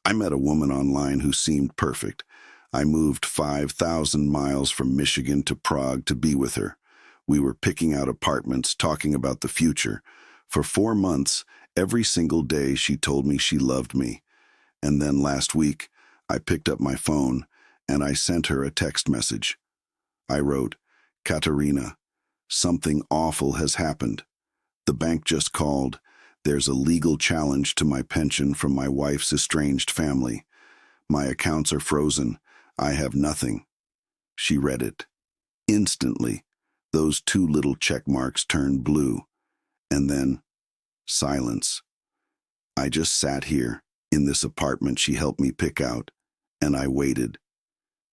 I met a woman online who seemed perfect. I moved 5,000 miles from Michigan to Prague to be with her. We were picking out apartments, talking about the future. For 4 months, every single day she told me she loved me. And then last week, I picked up my phone and I sent her a text message. I wrote, "Katarina, something awful has happened. The bank just called. There's a legal challenge to my pension from my wife's estranged family. My accounts are frozen. I have nothing." She read it. Instantly, those two little check marks turned blue. And then, silence. I just sat here, in this apartment she helped me pick out, and I waited.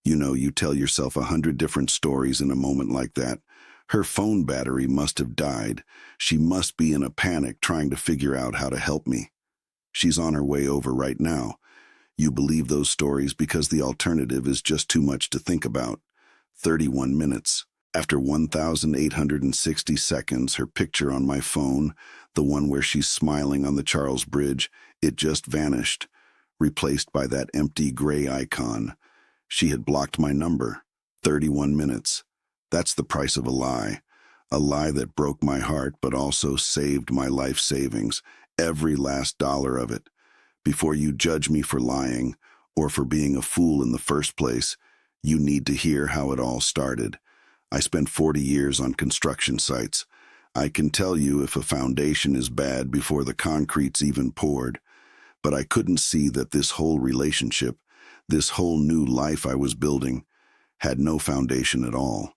You know, you tell yourself 100 different stories in a moment like that. Her phone battery must have died. She must be in a panic trying to figure out how to help me. She's on her way over right now. You believe those stories because the alternative is just too much to think about. 31 minutes. After 1,860 seconds, her picture on my phone, the one where she's smiling on the Charles Bridge, it just vanished, replaced by that empty gray icon. She had blocked my number. 31 minutes. That's the price of a lie. A lie that broke my heart but also saved my life savings, every last dollar of it. Before you judge me for lying, or for being a fool in the first place, you need to hear how it all started. I spent 40 years on construction sites. I can tell you if a foundation is bad before the concrete's even poured. But I couldn't see that this whole relationship, this whole new life I was building, had no foundation at all.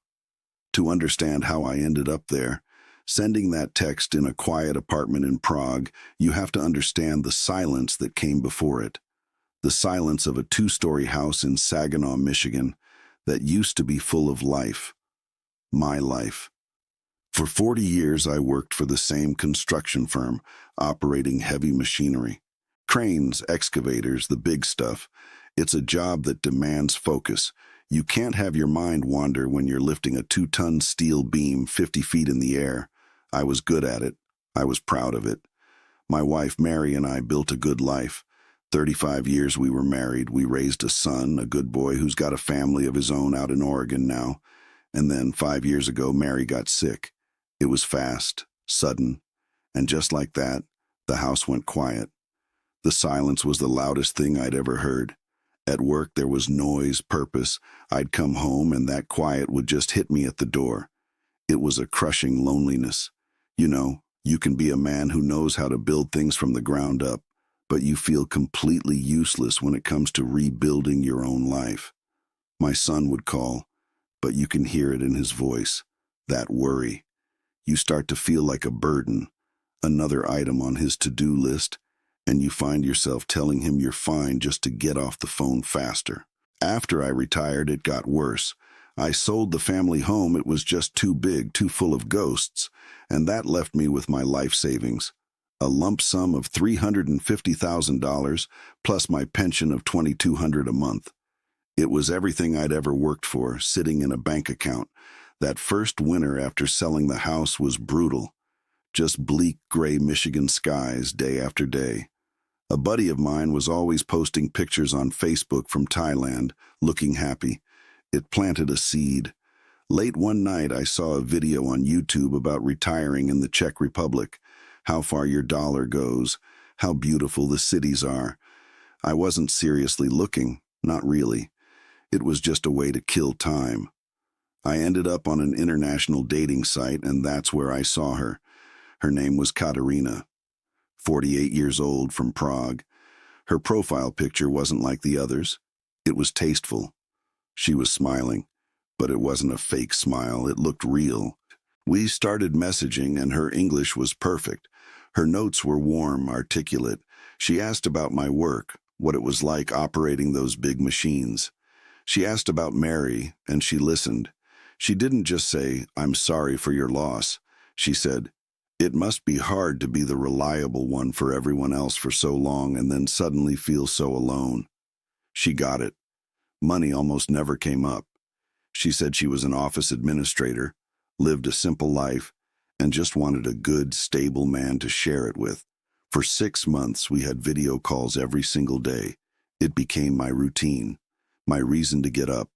To understand how I ended up there, sending that text in a quiet apartment in Prague, you have to understand the silence that came before it. The silence of a 2-story house in Saginaw, Michigan, that used to be full of life. My life. For 40 years, I worked for the same construction firm, operating heavy machinery. Cranes, excavators, the big stuff. It's a job that demands focus. You can't have your mind wander when you're lifting a 2-ton steel beam 50 feet in the air. I was good at it. I was proud of it. My wife, Mary, and I built a good life. 35 years we were married. We raised a son, a good boy who's got a family of his own out in Oregon now. And then 5 years ago, Mary got sick. It was fast, sudden, and just like that, the house went quiet. The silence was the loudest thing I'd ever heard. At work, there was noise, purpose. I'd come home, and that quiet would just hit me at the door. It was a crushing loneliness. You know, you can be a man who knows how to build things from the ground up, but you feel completely useless when it comes to rebuilding your own life. My son would call, but you can hear it in his voice, that worry. You start to feel like a burden, another item on his to-do list, and you find yourself telling him you're fine just to get off the phone faster. After I retired, it got worse. I sold the family home. It was just too big, too full of ghosts, and that left me with my life savings. A lump sum of $350,000 plus my pension of $2,200 a month. It was everything I'd ever worked for, sitting in a bank account. That first winter after selling the house was brutal. Just bleak gray Michigan skies day after day. A buddy of mine was always posting pictures on Facebook from Thailand, looking happy. It planted a seed. Late one night, I saw a video on YouTube about retiring in the Czech Republic, how far your dollar goes, how beautiful the cities are. I wasn't seriously looking, not really. It was just a way to kill time. I ended up on an international dating site, and that's where I saw her. Her name was Katarina, 48 years old, from Prague. Her profile picture wasn't like the others. It was tasteful. She was smiling, but it wasn't a fake smile. It looked real. We started messaging, and her English was perfect. Her notes were warm, articulate. She asked about my work, what it was like operating those big machines. She asked about Mary, and she listened. She didn't just say, "I'm sorry for your loss." She said, "It must be hard to be the reliable one for everyone else for so long and then suddenly feel so alone." She got it. Money almost never came up. She said she was an office administrator, lived a simple life, and just wanted a good, stable man to share it with. For 6 months, we had video calls every single day. It became my routine, my reason to get up.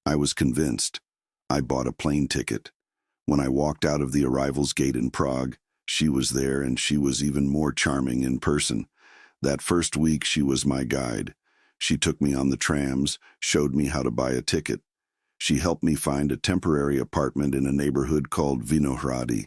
I was convinced. I bought a plane ticket. When I walked out of the arrivals gate in Prague, she was there, and she was even more charming in person. That first week, she was my guide. She took me on the trams, showed me how to buy a ticket. She helped me find a temporary apartment in a neighborhood called Vinohrady.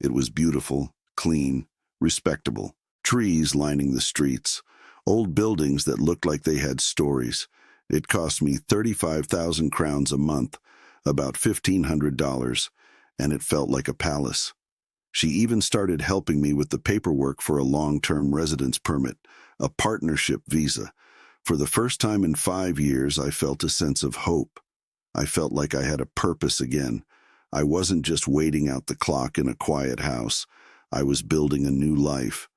It was beautiful, clean, respectable. Trees lining the streets, old buildings that looked like they had stories. It cost me 35,000 crowns a month, about $1,500, and it felt like a palace. She even started helping me with the paperwork for a long-term residence permit, a partnership visa. For the first time in 5 years, I felt a sense of hope. I felt like I had a purpose again. I wasn't just waiting out the clock in a quiet house. I was building a new life.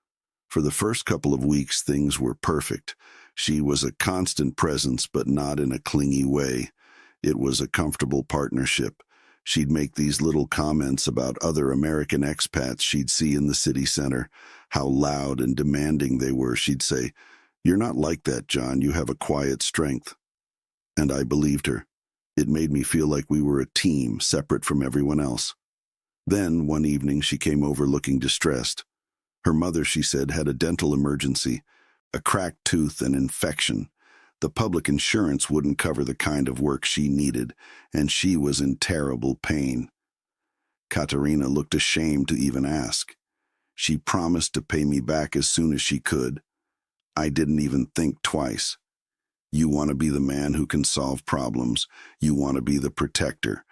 For the first couple of weeks, things were perfect. She was a constant presence, but not in a clingy way. It was a comfortable partnership. She'd make these little comments about other American expats she'd see in the city center, how loud and demanding they were. She'd say, "You're not like that, John. You have a quiet strength." And I believed her. It made me feel like we were a team, separate from everyone else. Then, one evening, she came over looking distressed. Her mother, she said, had a dental emergency, a cracked tooth, and infection. The public insurance wouldn't cover the kind of work she needed, and she was in terrible pain. Katarina looked ashamed to even ask. She promised to pay me back as soon as she could. I didn't even think twice. You want to be the man who can solve problems. You want to be the protector.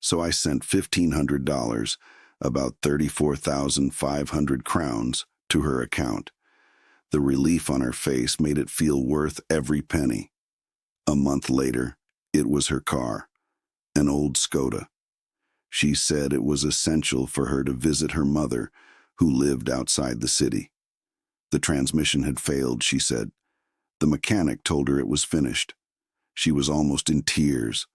So I sent $1,500, about 34,500 crowns, to her account. The relief on her face made it feel worth every penny. A month later, it was her car, an old Skoda. She said it was essential for her to visit her mother, who lived outside the city. The transmission had failed, she said. The mechanic told her it was finished. She was almost in tears,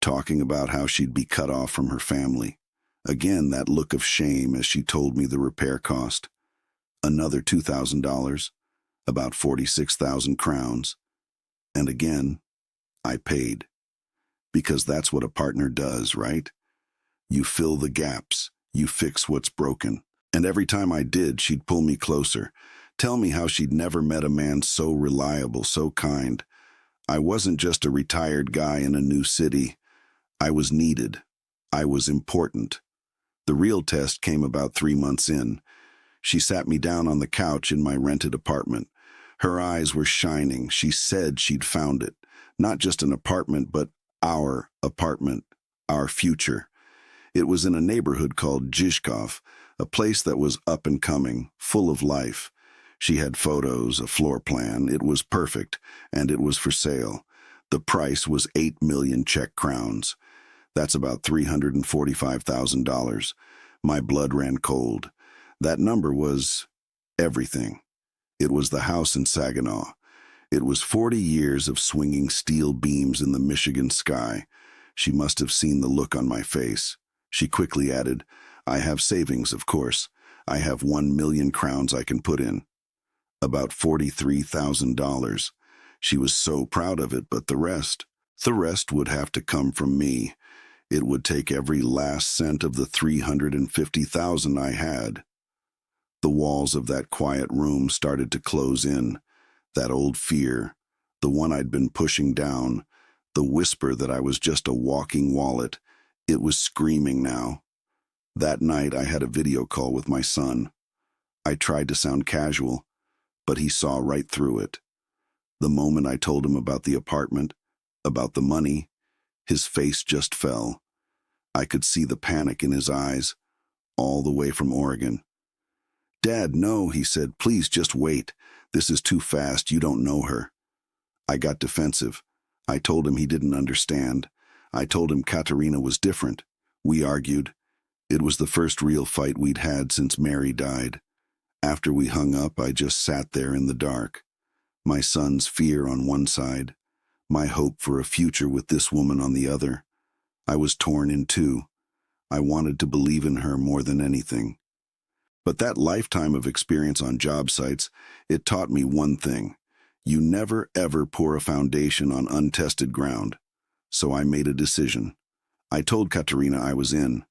talking about how she'd be cut off from her family. Again, that look of shame as she told me the repair cost. Another $2,000, about 46,000 crowns. And again, I paid. Because that's what a partner does, right? You fill the gaps, you fix what's broken. And every time I did, she'd pull me closer, tell me how she'd never met a man so reliable, so kind. I wasn't just a retired guy in a new city. I was needed. I was important. The real test came about 3 months in. She sat me down on the couch in my rented apartment. Her eyes were shining. She said she'd found it. Not just an apartment, but our apartment, our future. It was in a neighborhood called Žižkov, a place that was up and coming, full of life. She had photos, a floor plan. It was perfect, and it was for sale. The price was 8 million Czech crowns. That's about $345,000. My blood ran cold. That number was everything. It was the house in Saginaw. It was 40 years of swinging steel beams in the Michigan sky. She must have seen the look on my face. She quickly added, "I have savings, of course. I have 1 million crowns I can put in." About $43,000. She was so proud of it, but the rest would have to come from me. It would take every last cent of the 350,000 I had. The walls of that quiet room started to close in. That old fear, the one I'd been pushing down, the whisper that I was just a walking wallet, it was screaming now. That night I had a video call with my son. I tried to sound casual, but he saw right through it. The moment I told him about the apartment, about the money, his face just fell. I could see the panic in his eyes, all the way from Oregon. "Dad, no," he said. "Please just wait. This is too fast. You don't know her." I got defensive. I told him he didn't understand. I told him Katarina was different. We argued. It was the first real fight we'd had since Mary died. After we hung up, I just sat there in the dark. My son's fear on one side, my hope for a future with this woman on the other. I was torn in two. I wanted to believe in her more than anything. But that lifetime of experience on job sites, it taught me one thing. You never ever pour a foundation on untested ground. So I made a decision. I told Katarina I was in.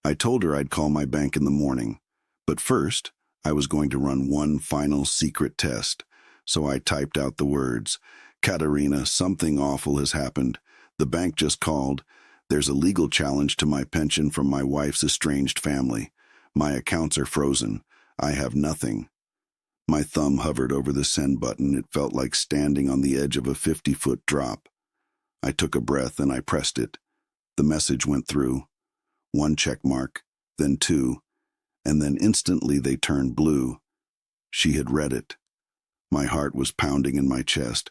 I told her I'd call my bank in the morning. But first, I was going to run one final secret test. So I typed out the words, "Katarina, something awful has happened. The bank just called. There's a legal challenge to my pension from my wife's estranged family. My accounts are frozen. I have nothing." My thumb hovered over the send button. It felt like standing on the edge of a 50-foot drop. I took a breath and I pressed it. The message went through. One check mark, then two, and then instantly they turned blue. She had read it. My heart was pounding in my chest.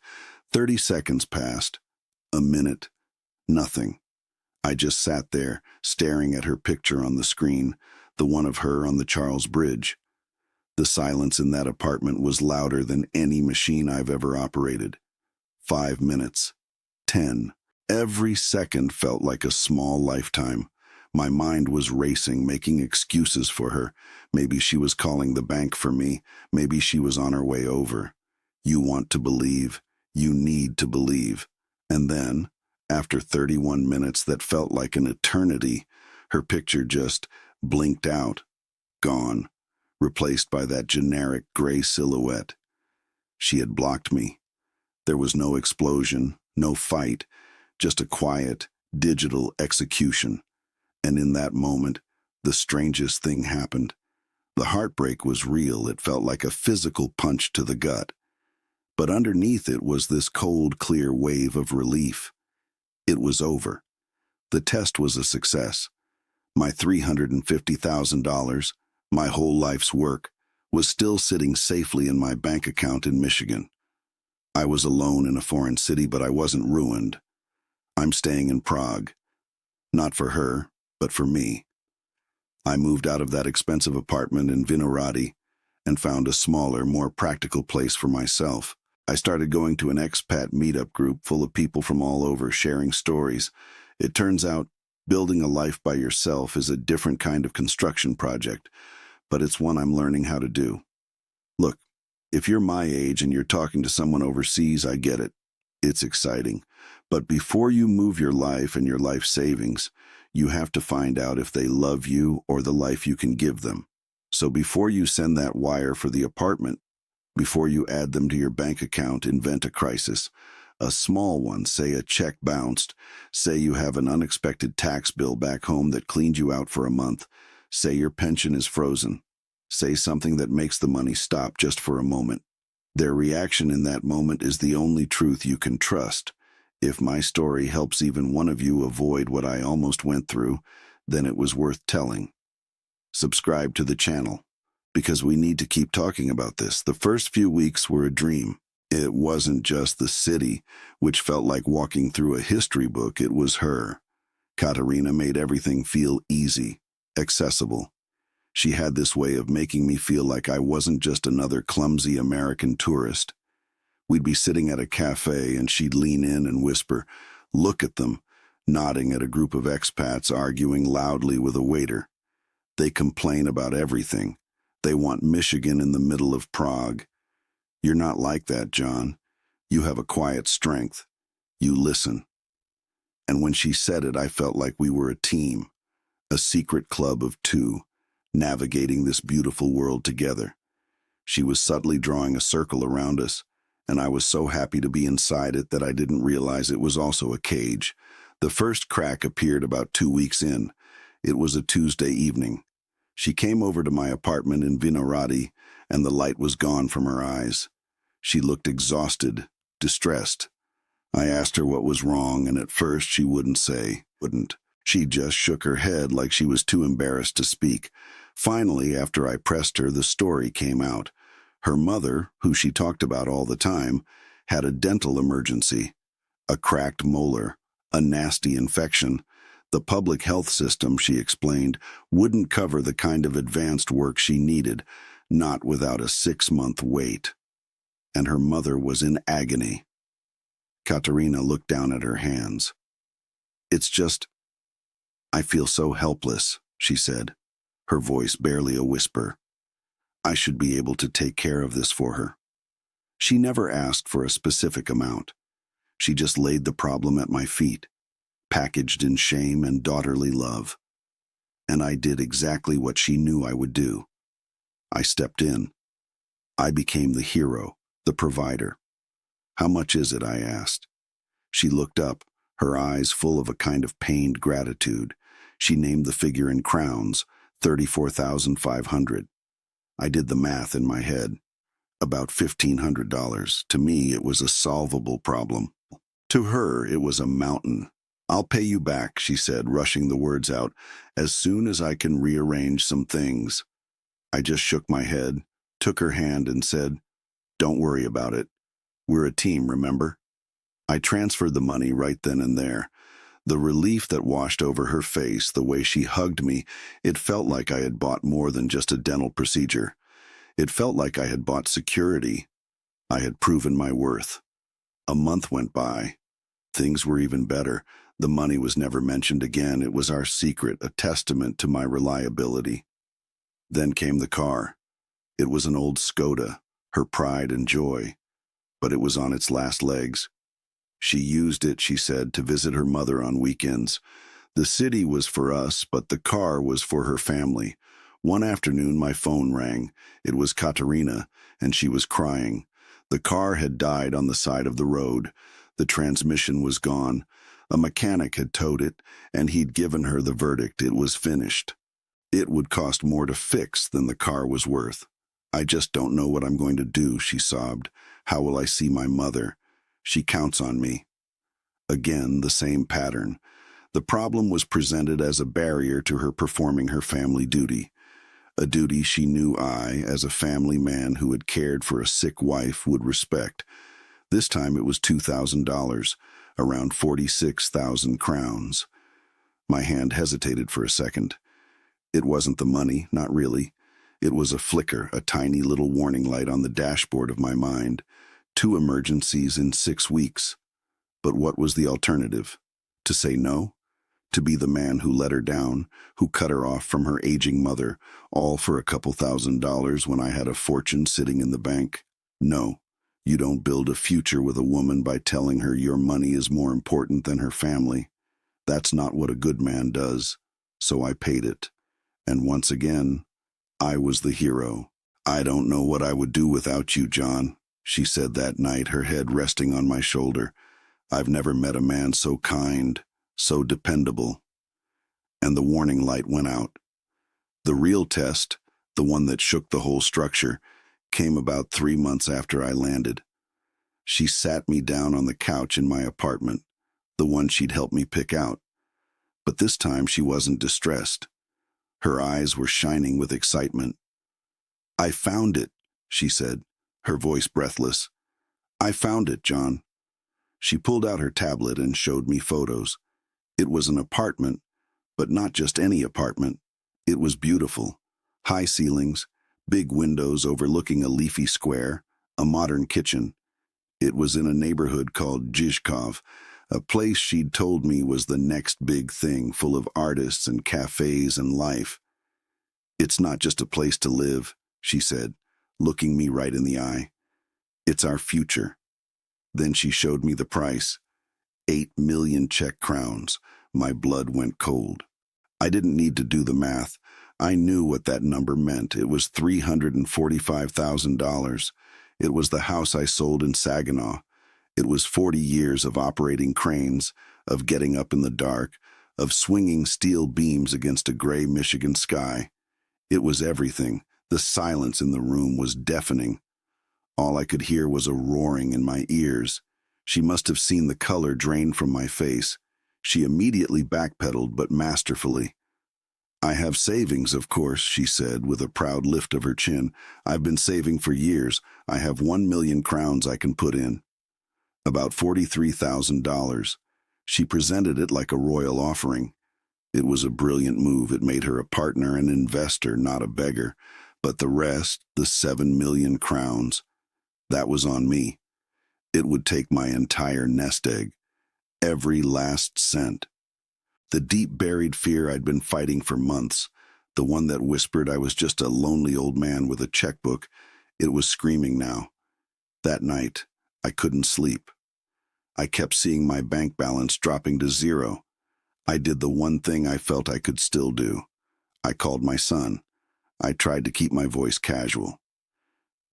30 seconds passed. A minute. Nothing. I just sat there, staring at her picture on the screen, the one of her on the Charles Bridge. The silence in that apartment was louder than any machine I've ever operated. 5 minutes. 10. Every second felt like a small lifetime. My mind was racing, making excuses for her. Maybe she was calling the bank for me. Maybe she was on her way over. You want to believe. You need to believe. And then, after 31 minutes that felt like an eternity, her picture just blinked out. Gone. Replaced by that generic gray silhouette. She had blocked me. There was no explosion, no fight, just a quiet, digital execution. And in that moment, the strangest thing happened. The heartbreak was real. It felt like a physical punch to the gut. But underneath it was this cold, clear wave of relief. It was over. The test was a success. My $350,000, my whole life's work, was still sitting safely in my bank account in Michigan. I was alone in a foreign city, but I wasn't ruined. I'm staying in Prague. Not for her, but for me. I moved out of that expensive apartment in Vinohrady and found a smaller, more practical place for myself. I started going to an expat meetup group full of people from all over sharing stories. It turns out, building a life by yourself is a different kind of construction project, but it's one I'm learning how to do. Look, if you're my age and you're talking to someone overseas, I get it. It's exciting. But before you move your life and your life savings, you have to find out if they love you or the life you can give them. So before you send that wire for the apartment, before you add them to your bank account, invent a crisis. A small one, say a check bounced. Say you have an unexpected tax bill back home that cleaned you out for a month. Say your pension is frozen. Say something that makes the money stop just for a moment. Their reaction in that moment is the only truth you can trust. If my story helps even one of you avoid what I almost went through, then it was worth telling. Subscribe to the channel, because we need to keep talking about this. The first few weeks were a dream. It wasn't just the city, which felt like walking through a history book. It was her. Katarina made everything feel easy, accessible. She had this way of making me feel like I wasn't just another clumsy American tourist. We'd be sitting at a cafe and she'd lean in and whisper, "Look at them," nodding at a group of expats arguing loudly with a waiter. They complain about everything. They want Michigan in the middle of Prague. You're not like that, John. You have a quiet strength. You listen. And when she said it, I felt like we were a team, a secret club of two, navigating this beautiful world together. She was subtly drawing a circle around us, and I was so happy to be inside it that I didn't realize it was also a cage. The first crack appeared about 2 weeks in. It was a Tuesday evening. She came over to my apartment in Vinohrady, and the light was gone from her eyes. She looked exhausted, distressed. I asked her what was wrong, and at first she wouldn't. She just shook her head like she was too embarrassed to speak. Finally, after I pressed her, the story came out. Her mother, who she talked about all the time, had a dental emergency, a cracked molar, a nasty infection. The public health system, she explained, wouldn't cover the kind of advanced work she needed, not without a 6-month wait. And her mother was in agony. Katarina looked down at her hands. "It's just, I feel so helpless," she said, her voice barely a whisper. "I should be able to take care of this for her." She never asked for a specific amount. She just laid the problem at my feet, packaged in shame and daughterly love. And I did exactly what she knew I would do. I stepped in. I became the hero, the provider. "How much is it?" I asked. She looked up, her eyes full of a kind of pained gratitude. She named the figure in crowns, 34,500. I did the math in my head. About $1,500. To me, it was a solvable problem. To her, it was a mountain. "I'll pay you back," she said, rushing the words out, "as soon as I can rearrange some things." I just shook my head, took her hand and said, "Don't worry about it. We're a team, remember?" I transferred the money right then and there. The relief that washed over her face, the way she hugged me, it felt like I had bought more than just a dental procedure. It felt like I had bought security. I had proven my worth. A month went by. Things were even better. The money was never mentioned again. It was our secret, a testament to my reliability. Then came the car. It was an old Skoda, her pride and joy. But it was on its last legs. She used it, she said, to visit her mother on weekends. The city was for us, but the car was for her family. One afternoon, my phone rang. It was Katarina, and she was crying. The car had died on the side of the road. The transmission was gone. A mechanic had towed it, and he'd given her the verdict. It was finished. It would cost more to fix than the car was worth. "I just don't know what I'm going to do," she sobbed. "How will I see my mother? She counts on me." Again, the same pattern. The problem was presented as a barrier to her performing her family duty. A duty she knew I, as a family man who had cared for a sick wife, would respect. This time it was $2,000, around 46,000 crowns. My hand hesitated for a second. It wasn't the money, not really. It was a flicker, a tiny little warning light on the dashboard of my mind. 2 emergencies in 6 weeks. But what was the alternative? To say no? To be the man who let her down, who cut her off from her aging mother, all for a couple $1,000s when I had a fortune sitting in the bank? No, you don't build a future with a woman by telling her your money is more important than her family. That's not what a good man does. So I paid it. And once again, I was the hero. "I don't know what I would do without you, John," she said that night, her head resting on my shoulder. "I've never met a man so kind, so dependable." And the warning light went out. The real test, the one that shook the whole structure, came about 3 months after I landed. She sat me down on the couch in my apartment, the one she'd helped me pick out. But this time she wasn't distressed. Her eyes were shining with excitement. "I found it," she said, her voice breathless. "I found it, John." She pulled out her tablet and showed me photos. It was an apartment, but not just any apartment. It was beautiful. High ceilings, big windows overlooking a leafy square, a modern kitchen. It was in a neighborhood called Zhizkov, a place she'd told me was the next big thing, full of artists and cafes and life. "It's not just a place to live," she said, looking me right in the eye. "It's our future." Then she showed me the price. 8 million Czech crowns. My blood went cold. I didn't need to do the math. I knew what that number meant. It was $345,000. It was the house I sold in Saginaw. It was 40 years of operating cranes, of getting up in the dark, of swinging steel beams against a gray Michigan sky. It was everything. The silence in the room was deafening. All I could hear was a roaring in my ears. She must have seen the color drain from my face. She immediately backpedaled, but masterfully. "I have savings, of course," she said, with a proud lift of her chin. "I've been saving for years. I have 1 million crowns I can put in." About $43,000. She presented it like a royal offering. It was a brilliant move. It made her a partner, an investor, not a beggar. But the rest, the 7 million crowns, that was on me. It would take my entire nest egg. Every last cent. The deep-buried fear I'd been fighting for months, the one that whispered I was just a lonely old man with a checkbook, it was screaming now. That night, I couldn't sleep. I kept seeing my bank balance dropping to zero. I did the one thing I felt I could still do. I called my son. I tried to keep my voice casual.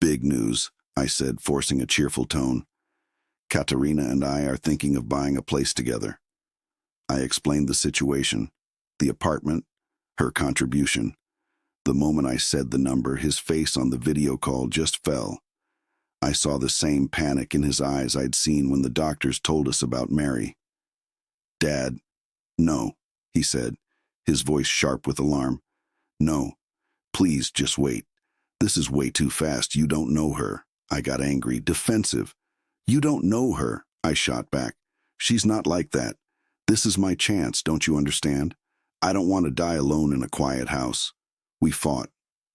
"Big news," I said, forcing a cheerful tone. "Katarina and I are thinking of buying a place together." I explained the situation, the apartment, her contribution. The moment I said the number, his face on the video call just fell. I saw the same panic in his eyes I'd seen when the doctors told us about Mary. "Dad, no," he said, his voice sharp with alarm. "No, please just wait. This is way too fast. You don't know her." I got angry, defensive. "You don't know her," I shot back. "She's not like that. This is my chance, don't you understand? I don't want to die alone in a quiet house." We fought.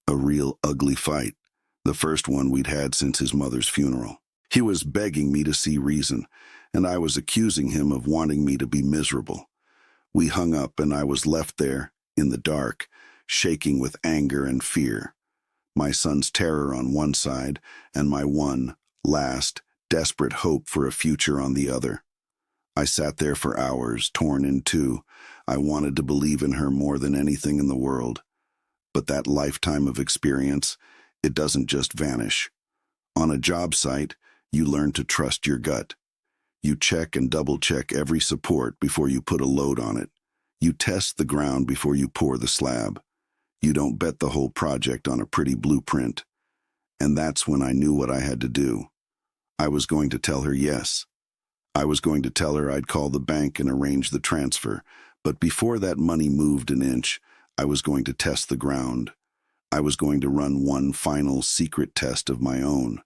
A real ugly fight. The first one we'd had since his mother's funeral. He was begging me to see reason, and I was accusing him of wanting me to be miserable. We hung up, and I was left there, in the dark, shaking with anger and fear. My son's terror on one side, and my one, last, desperate hope for a future on the other. I sat there for hours, torn in two. I wanted to believe in her more than anything in the world. But that lifetime of experience, it doesn't just vanish. On a job site, you learn to trust your gut. You check and double-check every support before you put a load on it. You test the ground before you pour the slab. You don't bet the whole project on a pretty blueprint. And that's when I knew what I had to do. I was going to tell her yes. I was going to tell her I'd call the bank and arrange the transfer. But before that money moved an inch, I was going to test the ground. I was going to run one final secret test of my own.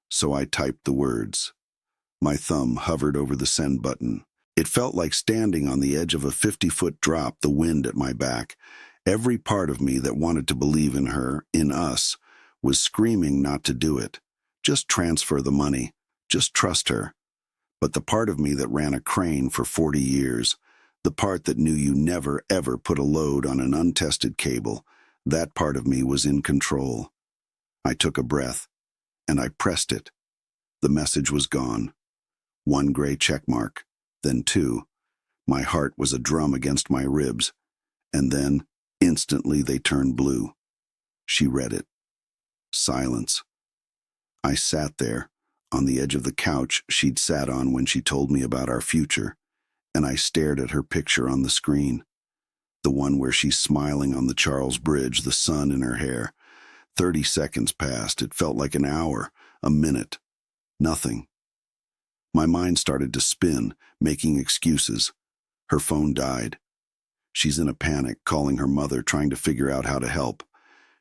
So I typed the words. My thumb hovered over the send button. It felt like standing on the edge of a 50-foot drop, the wind at my back. Every part of me that wanted to believe in her, in us, was screaming not to do it. Just transfer the money. Just trust her. But the part of me that ran a crane for 40 years, the part that knew you never, ever put a load on an untested cable, that part of me was in control. I took a breath, and I pressed it. The message was gone. One gray check mark, then two. My heart was a drum against my ribs, and then, instantly, they turned blue. She read it. Silence. I sat there, on the edge of the couch she'd sat on when she told me about our future, and I stared at her picture on the screen. The one where she's smiling on the Charles Bridge, the sun in her hair. 30 seconds passed. It felt like an hour, a minute. Nothing. My mind started to spin, making excuses. Her phone died. She's in a panic, calling her mother, trying to figure out how to help.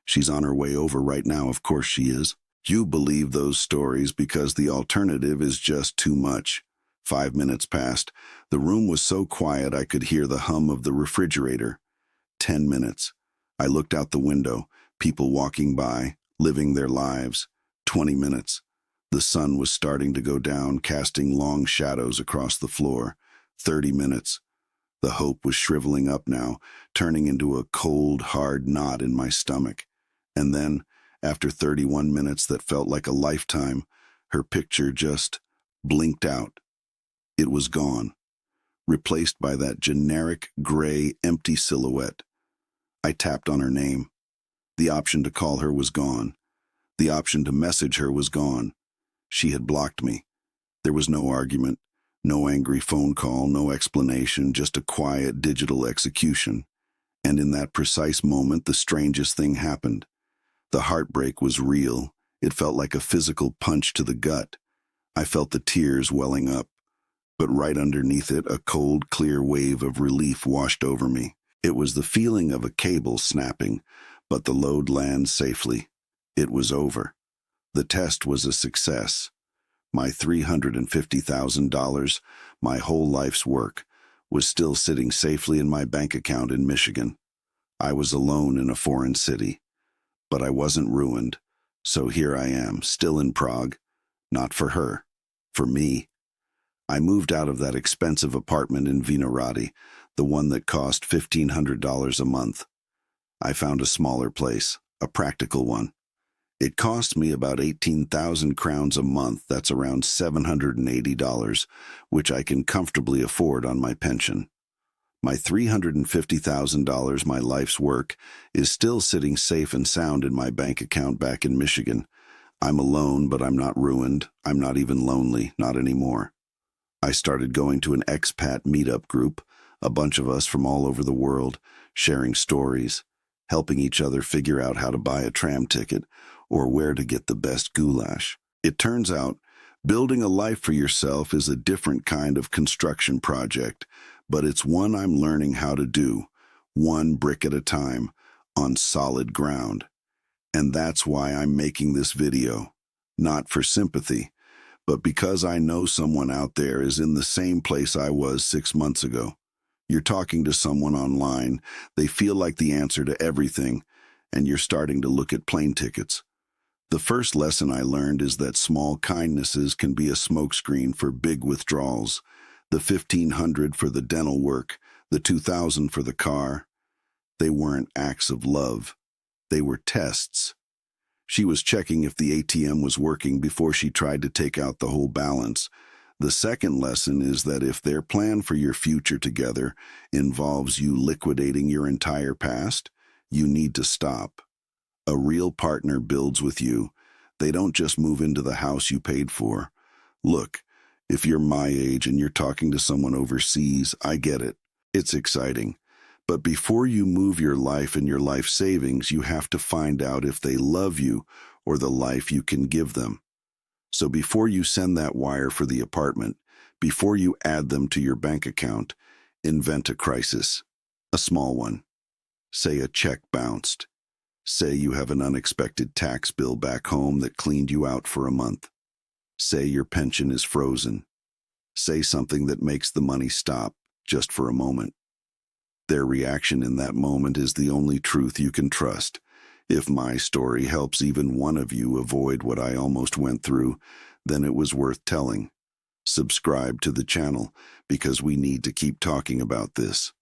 She's on her way over right now, of course she is. You believe those stories because the alternative is just too much. 5 minutes passed. The room was so quiet I could hear the hum of the refrigerator. 10 minutes. I looked out the window, people walking by, living their lives. 20 minutes. The sun was starting to go down, casting long shadows across the floor. 30 minutes. The hope was shriveling up now, turning into a cold, hard knot in my stomach. And then, after 31 minutes that felt like a lifetime, her picture just blinked out. It was gone, replaced by that generic, gray, empty silhouette. I tapped on her name. The option to call her was gone. The option to message her was gone. She had blocked me. There was no argument, no angry phone call, no explanation, just a quiet digital execution. And in that precise moment, the strangest thing happened. The heartbreak was real. It felt like a physical punch to the gut. I felt the tears welling up. But right underneath it, a cold, clear wave of relief washed over me. It was the feeling of a cable snapping, but the load lands safely. It was over. The test was a success. My $350,000, my whole life's work, was still sitting safely in my bank account in Michigan. I was alone in a foreign city. But I wasn't ruined. So here I am, still in Prague. Not for her. For me. I moved out of that expensive apartment in Vinohrady, the one that cost $1,500 a month. I found a smaller place, a practical one. It cost me about 18,000 crowns a month, that's around $780, which I can comfortably afford on my pension. My $350,000, my life's work, is still sitting safe and sound in my bank account back in Michigan. I'm alone, but I'm not ruined. I'm not even lonely, not anymore. I started going to an expat meetup group, a bunch of us from all over the world, sharing stories, helping each other figure out how to buy a tram ticket or where to get the best goulash. It turns out, building a life for yourself is a different kind of construction project, but it's one I'm learning how to do, one brick at a time, on solid ground. And that's why I'm making this video. Not for sympathy, but because I know someone out there is in the same place I was 6 months ago. You're talking to someone online, they feel like the answer to everything, and you're starting to look at plane tickets. The first lesson I learned is that small kindnesses can be a smokescreen for big withdrawals. The $1,500 for the dental work, the $2,000 for the car. They weren't acts of love. They were tests. She was checking if the ATM was working before she tried to take out the whole balance. The second lesson is that if their plan for your future together involves you liquidating your entire past, you need to stop. A real partner builds with you. They don't just move into the house you paid for. Look, if you're my age and you're talking to someone overseas, I get it. It's exciting. But before you move your life and your life savings, you have to find out if they love you or the life you can give them. So before you send that wire for the apartment, before you add them to your bank account, invent a crisis. A small one. Say a check bounced. Say you have an unexpected tax bill back home that cleaned you out for a month. Say your pension is frozen. Say something that makes the money stop, just for a moment. Their reaction in that moment is the only truth you can trust. If my story helps even one of you avoid what I almost went through, then it was worth telling. Subscribe to the channel, because we need to keep talking about this.